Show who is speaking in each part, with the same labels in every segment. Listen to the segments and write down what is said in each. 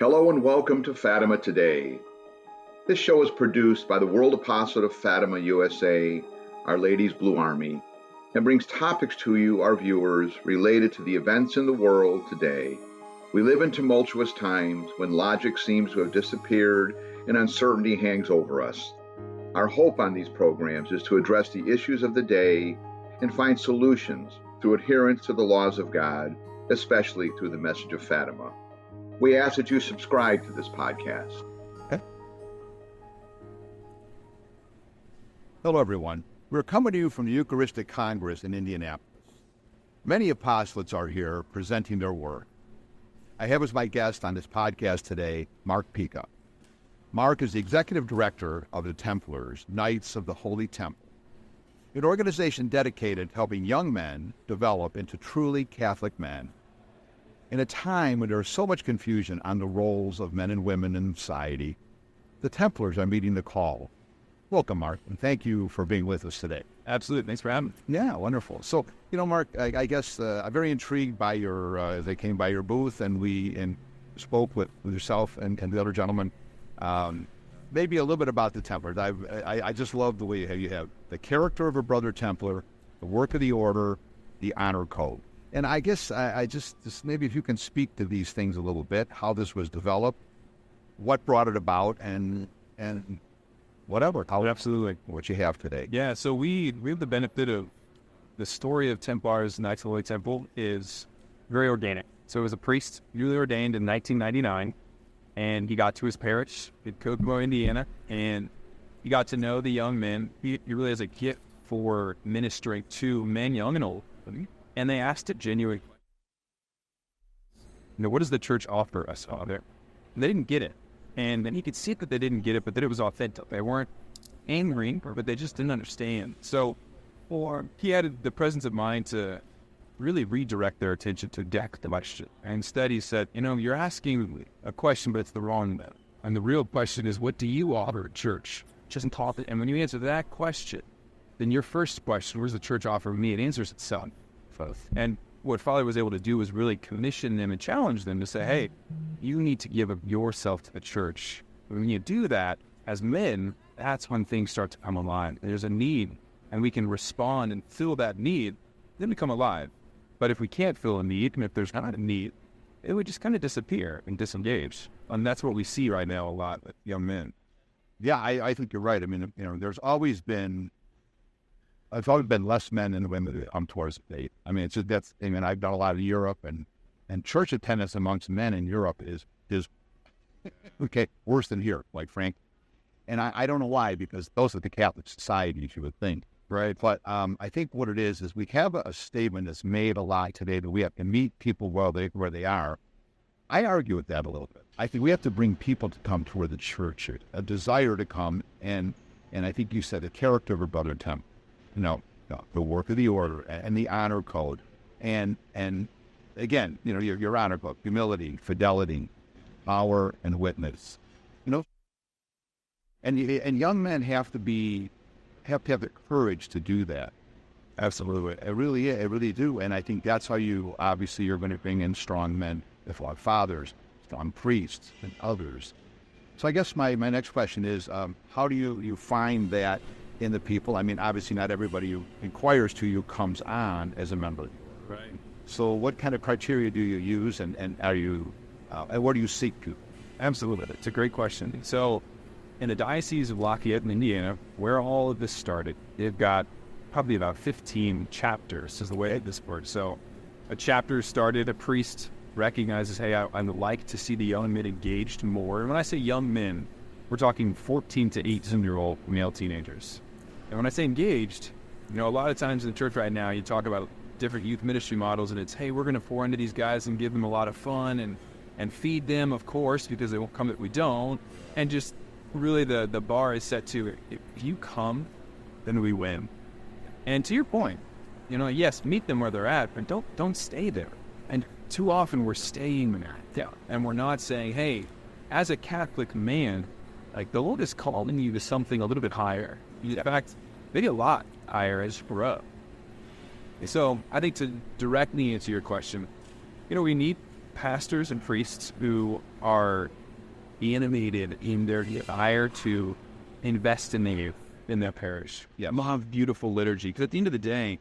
Speaker 1: Hello and welcome to Fatima Today. This show is produced by the World Apostolate of Fatima USA, Our Lady's Blue Army, and brings topics to you, our viewers, related to the events in the world today. We live in tumultuous times when logic seems to have disappeared and uncertainty hangs over us. Our hope on these programs is to address the issues of the day and find solutions through adherence to the laws of God, especially through the message of Fatima. We ask that you subscribe to this podcast.
Speaker 2: Okay. Hello, everyone. We're coming to you from the Eucharistic Congress in Indianapolis. Many apostolates are here presenting their work. I have as my guest on this podcast today, Mark Pica. Mark is the executive director of the Templars Knights of the Holy Temple, an organization dedicated to helping young men develop into truly Catholic men. In a time when there is so much confusion on the roles of men and women in society, the Templars are meeting the call. Welcome, Mark, and thank you for being with us today.
Speaker 3: Absolutely. Thanks for having me.
Speaker 2: Yeah, wonderful. So, Mark, I guess I'm very intrigued by your, as I came by your booth and we spoke with yourself and the other gentleman, maybe a little bit about the Templars. I just love the way you have the character of a brother Templar, the work of the order, the honor code. And I guess I just maybe if you can speak to these things a little bit, how this was developed, what brought it about, and whatever.
Speaker 3: Absolutely.
Speaker 2: What you have today.
Speaker 3: Yeah, so we have the benefit of the story of Templars Knights of the Holy Temple is very organic. So it was a priest, newly ordained in 1999, and he got to his parish in Kokomo, Indiana, and he got to know the young men. He really has a gift for ministering to men, young and old. And they asked it genuinely, what does the church offer us out there? And they didn't get it. And then he could see that they didn't get it, but that it was authentic. They weren't angry, but they just didn't understand. So he had the presence of mind to really redirect their attention to the question. And instead he said, you're asking a question, but it's the wrong one. And the real question is, what do you offer at church? Just taught it. And when you answer that question, then your first question, where's the church offer me? It answers itself. And what Father was able to do was really commission them and challenge them to say, hey, you need to give up yourself to the church. When you do that, as men, that's when things start to come alive. There's a need, and we can respond and fill that need, then we come alive. But if we can't fill a need, and if there's not a need, it would just kind of disappear and disengage. And that's what we see right now a lot with young men.
Speaker 2: Yeah, I think you're right. I mean, there's always been less men than women that come towards the faith. I mean, I've done a lot of Europe, and church attendance amongst men in Europe is okay, worse than here, like Frank. And I don't know why, because those are the Catholic societies, you would think.
Speaker 3: Right.
Speaker 2: But I think what it is we have a statement that's made a lot today that we have to meet people where they are. I argue with that a little bit. I think we have to bring people to come to where the church is, a desire to come, and I think you said the character of a brother Temple. The work of the order and the honor code, and again, your honor code, humility, fidelity, power, and witness. And young men have to have the courage to do that.
Speaker 3: Absolutely,
Speaker 2: it really do. And I think that's how you're going to bring in strong men, fathers, strong priests, and others. So I guess my next question is, how do you find that in the people? I mean, obviously not everybody who inquires to you comes on as a member.
Speaker 3: Right.
Speaker 2: So what kind of criteria do you use, and are you, and what do you seek to?
Speaker 3: Absolutely. It's a great question. So in the Diocese of Lafayette in Indiana, where all of this started, they've got probably about 15 chapters is the way this works. So a chapter started, a priest recognizes, hey, I'd like to see the young men engaged more. And when I say young men, we're talking 14 to 18-year-old male teenagers. And when I say engaged, a lot of times in the church right now, you talk about different youth ministry models, and it's, hey, we're going to pour into these guys and give them a lot of fun and feed them, of course, because they won't come if we don't. And just really the bar is set to, if you come, then we win. And to your point, yes, meet them where they're at, but don't stay there. And too often we're staying there, and we're not saying, hey, as a Catholic man, like the Lord is calling you to something a little bit higher. In fact, maybe a lot higher as you grow up. So I think to directly answer your question, we need pastors and priests who are animated in their desire to invest in the youth in their parish. Yeah, we'll have beautiful liturgy. Because at the end of the day,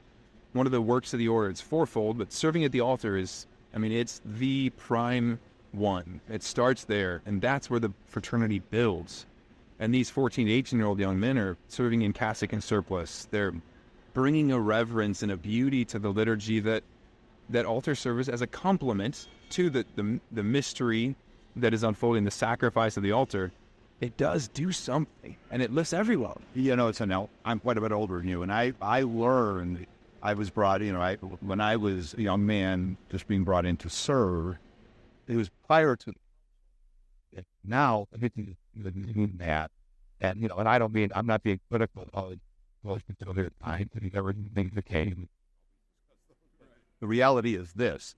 Speaker 3: one of the works of the order, it's fourfold, but serving at the altar is, it's the prime one. It starts there, and that's where the fraternity builds. And these 14 to 18-year-old young men are serving in cassock and surplice. They're bringing a reverence and a beauty to the liturgy that altar service as a complement to the mystery that is unfolding, the sacrifice of the altar. It does do something, and it lifts everyone.
Speaker 2: I'm quite a bit older than you, and I learned, I was brought, when I was a young man, just being brought in to serve, it was prior to now, that, and I don't mean, I'm not being critical of everything that came. The reality is this,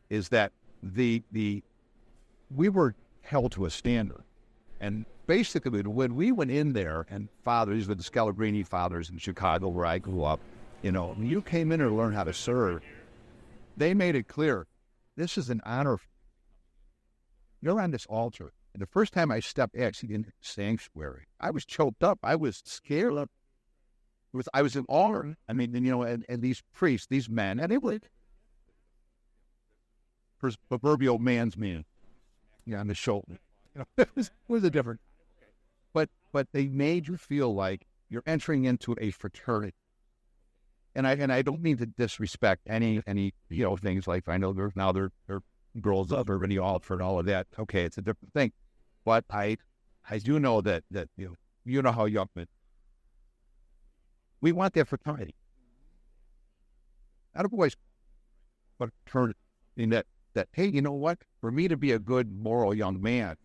Speaker 2: is that we were held to a standard. And basically, when we went in there, and fathers, the Scalabrini fathers in Chicago, where I grew up, when you came in to learn how to serve, they made it clear, this is an honor. You're on this altar. And the first time I stepped actually into the sanctuary, I was choked up. I was scared. I was in awe. And these priests, these men, and it was proverbial man's man, on the shoulder. It was a different, but they made you feel like you're entering into a fraternity. And I don't mean to disrespect any things like, I know there are girls up or any altar and all of that. Okay, it's a different thing, but I do know that how young men, we want that fraternity. Not a boys, but fraternity. In that hey, you know what? For me to be a good moral young man,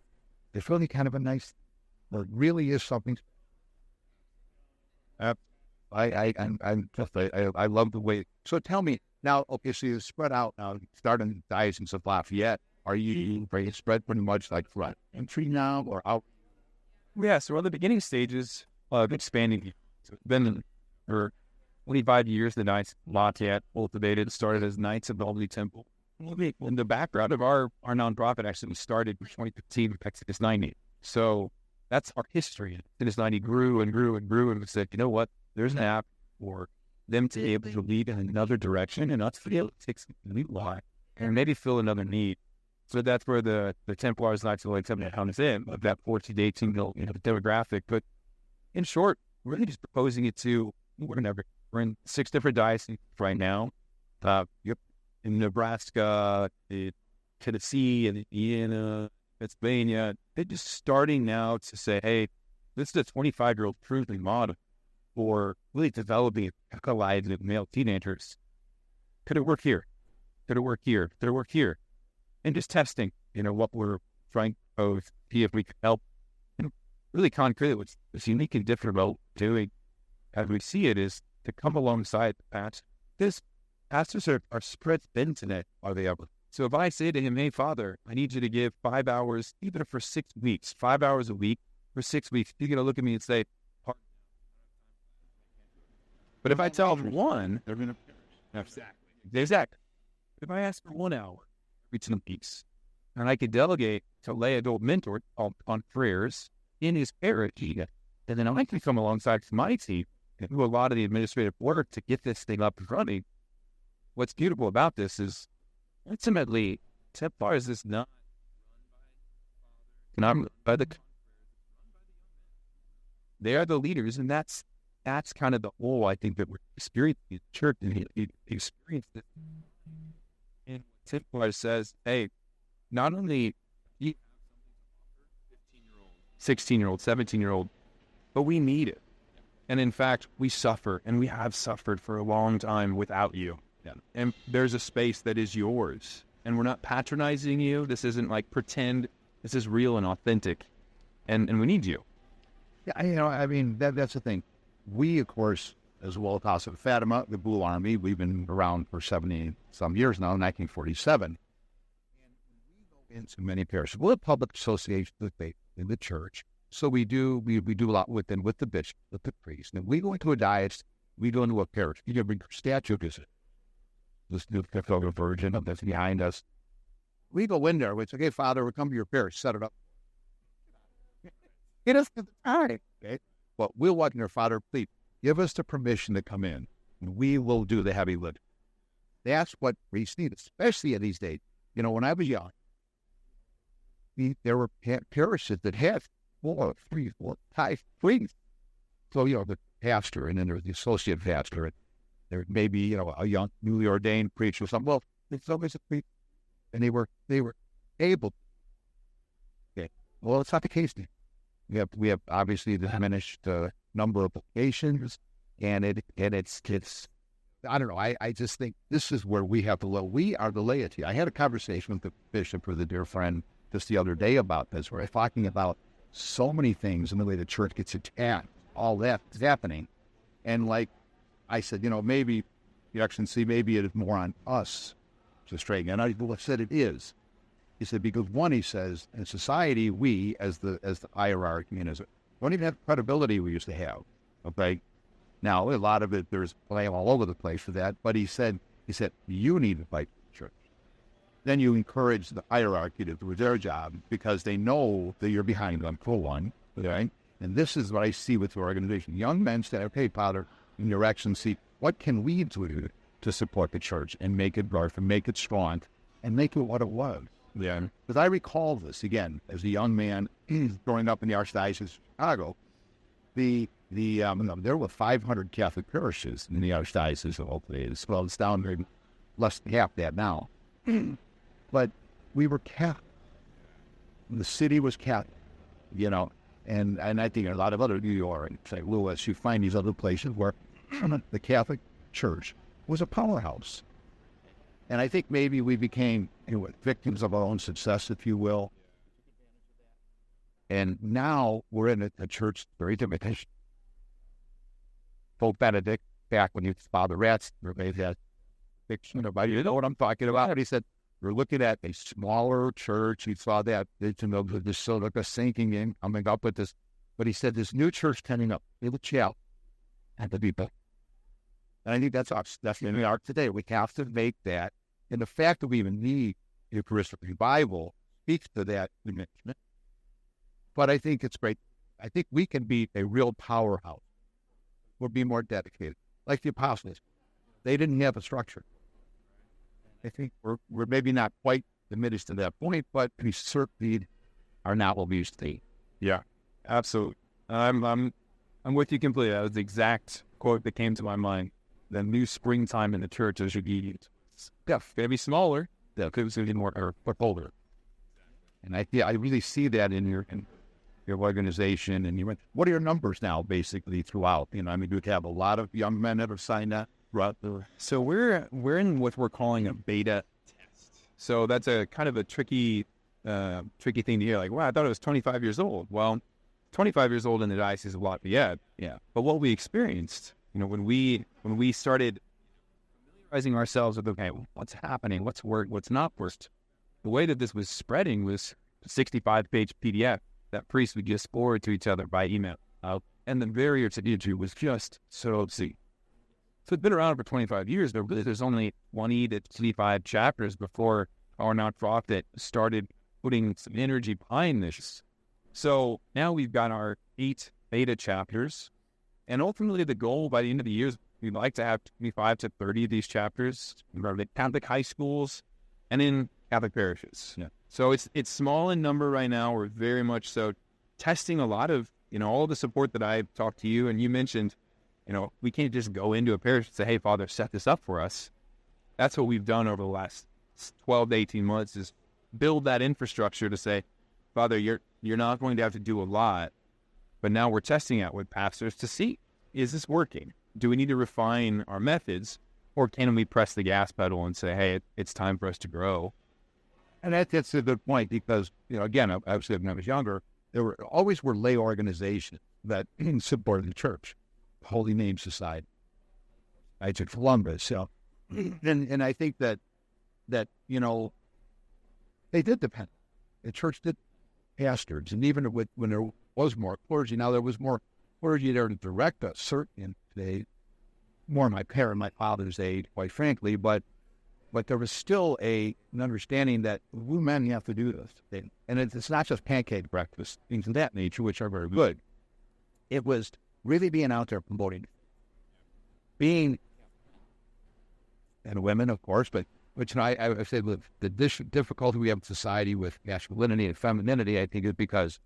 Speaker 2: it's really kind of a nice, or it really is something. I love the way. So tell me now. Okay, so you spread out now, starting the Diocese of Lafayette. Are you spread pretty much like front entry now or out?
Speaker 3: Yeah, so we're on the beginning stages of expanding. So it's been for 25 years. The Knights of Lafayette cultivated, started as Knights of the Holy Temple. In the background of our nonprofit, actually, we started in 2015 with Exodus 90. So that's our history. Exodus 90 grew and grew and grew, and we said, you know what? There's an app for them to be able to lead in another direction and us to be able to take some new life and maybe fill another need. So that's where the Templars Knights of Fatima comes in, of that 14 to 18 demographic. But in short, we're really just proposing it to, we're in 6 different dioceses right now. In Nebraska, Tennessee, and Indiana, Pennsylvania. They're just starting now to say, hey, this is a 25-year-old proven model for really developing lives of male teenagers. Could it work here? Could it work here? Could it work here? And just testing, what we're trying to propose, see if we can help. And really concretely, what's unique and different about doing, as we see it, is to come alongside the pastor. This pastors are spread thin today, are they ever? So if I say to him, hey, Father, I need you to give 5 hours, even for 6 weeks, 5 hours a week for 6 weeks, he's going to look at me and say, but if I tell him one, they're going to, exactly. If I ask for 1 hour every 2 weeks, and I could delegate to lay adult mentor on prayers in his parish, and then I can come alongside my team and do a lot of the administrative work to get this thing up and running. What's beautiful about this is ultimately Templars is not by the. They are the leaders, and that's kind of the whole, I think, that we're experiencing in the church, and experience it. And Templars says, hey, not only 16-year-old, 17-year-old, but we need it. And in fact, we suffer, and we have suffered for a long time without you. Yeah. And there's a space that is yours, and we're not patronizing you. This isn't like pretend. This is real and authentic, and we need you.
Speaker 2: Yeah, that's the thing. We, of course, as well, apostolate of Fatima, the Blue Army, we've been around for 70-some years now, 1947. And we go into many parishes. We're a public association with faith in the church, so we do a lot with the bishop, with the priest. And we go into a diocese, we go into a parish. You can bring your statue, is it? This new Virgin that's behind us. We go in there. We say, okay, Father, we'll come to your parish. Set it up. He doesn't have the time. Okay? But we'll walk in there, Father, please, give us the permission to come in. And we will do the heavy lifting. That's what priests need, especially in these days. When I was young, there were parishes that had 4, 3, 4, 5 priests. So, the pastor, and then there was the associate pastor, and there may be, a young, newly ordained preacher or something. Well, it's always a priest, and they were able. Okay. Well, it's not the case now. We have obviously the diminished number of vocations, and it's I don't know. I just think this is where we have we are the laity. I had a conversation with the bishop, or the dear friend, just the other day about this, where I'm talking about so many things and the way the church gets attacked, all that is happening. And like I said, maybe, Your Excellency, maybe it is more on us to straighten. And I said it is. He said, because one, he says, in society, we, as the hierarchy, don't even have the credibility we used to have. Okay? Now, a lot of it, there's blame all over the place for that. But he said, you need to fight the church. Then you encourage the hierarchy to do their job because they know that you're behind them, for one. Okay? And this is what I see with your organization. Young men say, okay, Father, in Your Excellency, what can we do to support the church and make it birth and make it strong and make it what it was? Yeah. Because I recall this, again, as a young man growing up in the Archdiocese of Chicago, there were 500 Catholic parishes in the Archdiocese of Oakland. Well, it's down to less than half that now. But we were Catholic. The city was Catholic, and I think in a lot of other New York and St. Louis, you find these other places where the Catholic Church was a powerhouse. And I think maybe we became victims of our own success, if you will. And now we're in a church very different. Pope Benedict, back when he was Father Ratz, they had fiction about, you know what I'm talking about? He said, we're looking at a smaller church. He saw that vision of this sort of a sinking in, coming up with this. But he said, this new church tending up, it would shout at the people. And I think that's us. That's where we are today. We have to make that. And the fact that we even need Eucharistic revival speaks to that dimension. But I think it's great. I think we can be a real powerhouse. We'll be more dedicated. Like the apostles. They didn't have a structure. I think we're maybe not quite diminished to that point, but we certainly are not what we used to be.
Speaker 3: Yeah, absolutely. I'm with you completely. That was the exact quote that came to my mind. The new springtime in the church is maybe smaller. Yeah, because it's more or older.
Speaker 2: And I really see that in your organization. And what are your numbers now, basically throughout? Do you have a lot of young men that have signed up?
Speaker 3: So we're in what we're calling a beta test. So that's a kind of a tricky thing to hear. Like, wow, I thought it was 25 years old. Well, 25 years old in the Diocese of Lafayette. Yeah. But what we experienced, when we started familiarizing ourselves with, okay, what's happening, what's worked, what's not worked, the way that this was spreading was a 65-page PDF that priests would just forward to each other by email. And the barrier to entry was just so obscene. So it's been around for 25 years, but really there's only 20 to 25 chapters before our nonprofit started putting some energy behind this. So now we've got our 8 beta chapters, and ultimately the goal by the end of the year is we'd like to have 25 to 30 of these chapters in Catholic high schools and in Catholic parishes. Yeah. So it's small in number right now. We're very much so testing a lot of, all the support that I've talked to you, and you mentioned, we can't just go into a parish and say, hey, Father, set this up for us. That's what we've done over the last 12 to 18 months is build that infrastructure to say, Father, you're not going to have to do a lot, but now we're testing out with pastors to see, is this working? Do we need to refine our methods, or can we press the gas pedal and say, hey, it's time for us to grow?
Speaker 2: And that's a good point because, again, I said when I was younger, there always were lay organizations that supported the church. Holy Name Society, Knights of Columbus. So, and I think that they did depend. The church did pastors, and even when there was more clergy, now there was more clergy there to direct us. Certainly, more my father's age, quite frankly. But But there was still an understanding that we men have to do this thing. And it's not just pancake breakfast, things of that nature, which are very good. It was really being out there promoting, being, and women, of course, but I said with the difficulty we have in society with masculinity and femininity, I think is because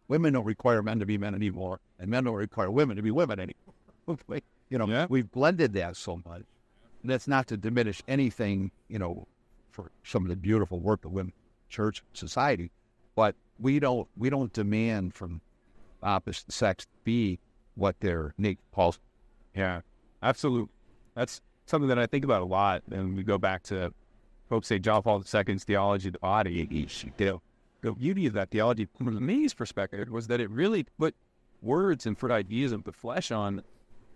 Speaker 2: women don't require men to be men anymore, and men don't require women to be women anymore. We've blended that so much. And that's not to diminish anything, for some of the beautiful work of women, church, society, but we don't demand from opposite sex to be what their nature calls.
Speaker 3: Yeah, absolutely. That's something that I think about a lot. And we go back to Pope St. John Paul II's theology of the body. The beauty of that theology, from me's perspective, was that it really put words and put ideas and put flesh on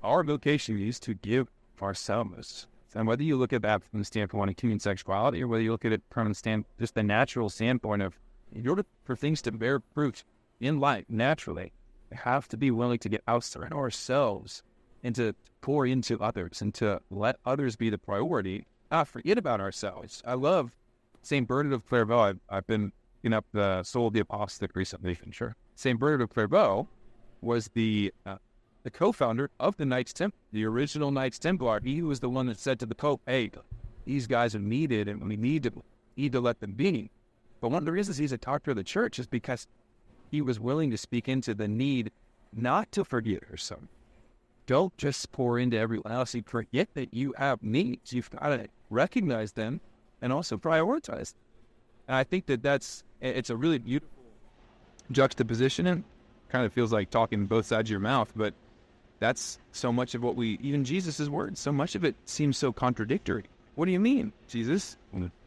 Speaker 3: our vocation is to give ourselves. And whether you look at that from the standpoint of human sexuality, or whether you look at it from just the natural standpoint of, in order for things to bear fruit in life naturally, we have to be willing to get outside ourselves and to pour into others and to let others be the priority, not forget about ourselves. I love St. Bernard of Clairvaux. I've been looking up the Soul of the Apostolate recently. Sure. St. Bernard of Clairvaux was the co-founder of the Knights Templar, the original Knights Templar. He was the one that said to the Pope, hey, these guys are needed and we need to let them be. But one of the reasons he's a doctor of the church is because he was willing to speak into the need not to forget yourself. Don't just pour into everyone else. You forget that you have needs. You've got to recognize them and also prioritize them. And I think it's a really beautiful juxtaposition, and kind of feels like talking both sides of your mouth, but that's so much of what even Jesus' words, so much of it seems so contradictory. What do you mean, Jesus?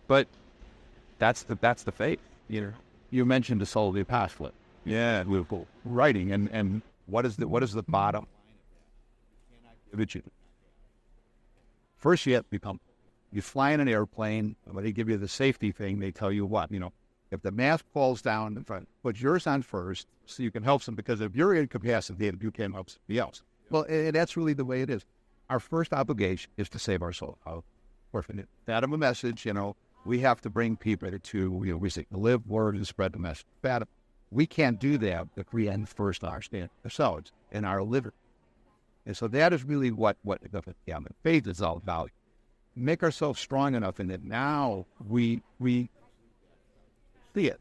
Speaker 3: But that's the faith,
Speaker 2: You mentioned the Soul of the Apostolate.
Speaker 3: Yeah.
Speaker 2: Beautiful writing, and what is the bottom line? First, you have to become. You fly in an airplane, when they give you the safety thing, they tell you what, if the mask falls down in front, put yours on first so you can help them, because if you're incapacitated, you can't help somebody else. Well, and that's really the way it is. Our first obligation is to save our soul. Fatima message, we have to bring people to, we say, live word and spread the message. Fatima, we can't do that if we first understand ourselves and our living. And so that is really what the faith is all about. Make ourselves strong enough in that now we see it.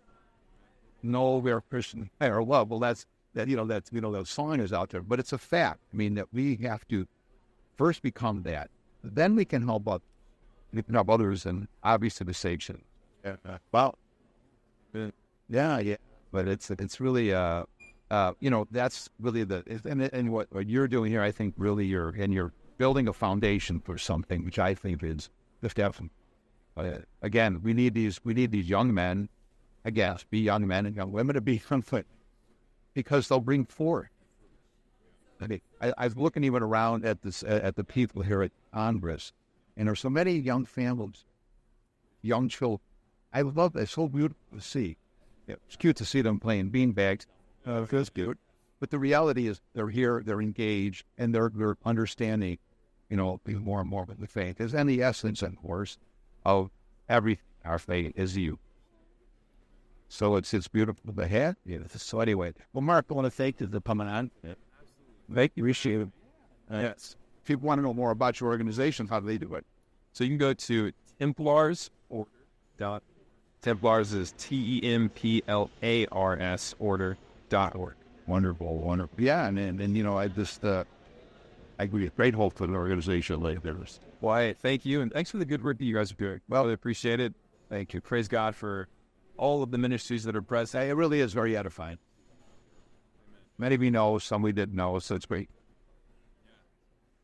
Speaker 2: No, we're Christian or love. Well, that song is out there, but it's a fact. I mean, that we have to first become that. Then we can help others, and obviously the section. Well, yeah. But it's really that's really and what you're doing here. I think really you're building a foundation for something, which I think is just definitely. Again, we need these young men. I guess, be young men and young women to be conflict, because they'll bring forth. I mean, I was looking even around at the people here at Congress, and there's so many young families, young children. I love it. It's so beautiful to see. It's cute to see them playing beanbags. It feels cute. But the reality is they're here, they're engaged, and they're understanding, more and more with the faith. And the essence, of course, of everything our faith is you. So it's beautiful to have. So anyway, well, Mark, I want to thank you for coming on. Thank you. Appreciate it.
Speaker 3: Yes.
Speaker 2: If people want to know more about your organization, how do they do it?
Speaker 3: So you can go to Templars. Templars is TEMPLARS order.org.
Speaker 2: Wonderful. Yeah, and I just I give you great hope for the organization later.
Speaker 3: Why, thank you, and thanks for the good work that you guys are doing. Well, I appreciate it.
Speaker 2: Thank you.
Speaker 3: Praise God for all of the ministries that are present.
Speaker 2: It really is very edifying. Many of you know, some we didn't know, so it's great.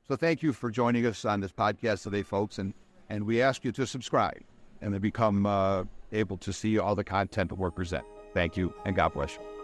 Speaker 2: So thank you for joining us on this podcast today, folks, and we ask you to subscribe and to become able to see all the content that we're presenting. Thank you, and God bless you.